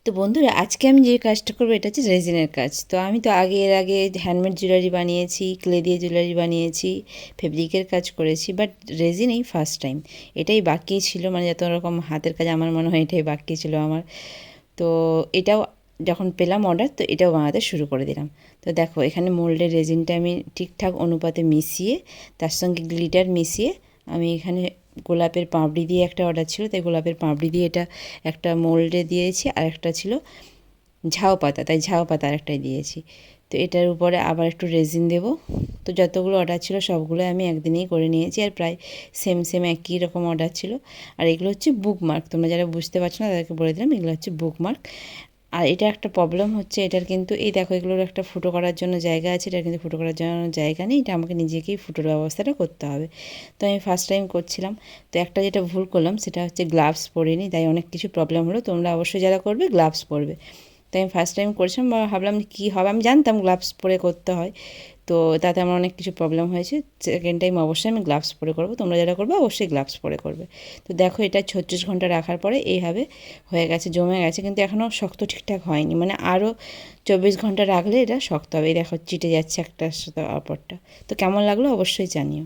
তো বন্ধুরা আজকে আমি যে কাজটা করবো এটা হচ্ছে রেজিনের কাজ। তো আমি তো এর আগে হ্যান্ডমেড জুয়েলারি বানিয়েছি, ক্লে দিয়ে জুয়েলারি বানিয়েছি, ফেব্রিকের কাজ করেছি, বাট রেজিন এই ফার্স্ট টাইম। এটাই বাকি ছিল, মানে যত রকম হাতের কাজ আমার মনে হয় এটাই বাকি ছিল আমার। তো এটাও যখন পেলাম অর্ডার, তো এটাও বানাতে শুরু করে দিলাম। তো দেখো এখানে মোল্ডের রেজিনটা আমি ঠিকঠাক অনুপাতে মিশিয়ে, তার সঙ্গে গ্লিটার মিশিয়ে আমি এখানে গোলাপের পাপড়ি দিয়ে একটা অর্ডার ছিল, তাই গোলাপের পাপড়ি দিয়ে এটা একটা মোল্ডে দিয়েছি, আর একটা ছিল ঝাউ পাতা, তাই ঝাউ পাতা আরেকটাই দিয়েছি। তো এটার উপরে আবার একটু রেজিন দেব। তো যতগুলো অর্ডার ছিল সবগুলো আমি একদিনেই করে নিয়েছি, আর প্রায় সেম সেম একই রকম অর্ডার ছিল। আর এগুলো হচ্ছে বুকমার্ক, তোমরা যারা বুঝতে পারছো না তাদেরকে বলে দিলাম, এগুলো হচ্ছে বুকমার্ক। আর এটা একটা প্রবলেম হচ্ছে, এটার কিন্তু এই দেখো এগুলোর একটা ফুটো করার জন্য জায়গা আছে, এটার কিন্তু ফুটো করার জন্য জায়গা নেই, এটা আমাকে নিজেকেই ফুটোর ব্যবস্থাটা করতে হবে। তো আমি ফার্স্ট টাইম করছিলাম। তো একটা যেটা ভুল করলাম সেটা হচ্ছে গ্লাভস পরিনি, তাই অনেক কিছু প্রবলেম হলো। তোমরা অবশ্যই যারা করবে গ্লাভস পরবে। তো আমি ফার্স্ট টাইম করছিলাম, ভাবলাম কী হবে, আমি জানতাম গ্লাভস পরে করতে হয়, তো তাতে আমার অনেক কিছু প্রবলেম হয়েছে। সেকেন্ড টাইম অবশ্যই আমি গ্লাভস পরে করবো, তোমরা যারা করবে অবশ্যই গ্লাভস পরে করবে। তো দেখো এটা 36 ঘন্টা রাখার পরে এইভাবে হয়ে গেছে, জমে গেছে, কিন্তু এখনও শক্ত ঠিকঠাক হয়নি, মানে আরও 24 ঘন্টা রাখলে এটা শক্ত হবে। এই দেখো চিটে যাচ্ছে একটার সাথে অপরটা। তো কেমন লাগলো অবশ্যই জানিও।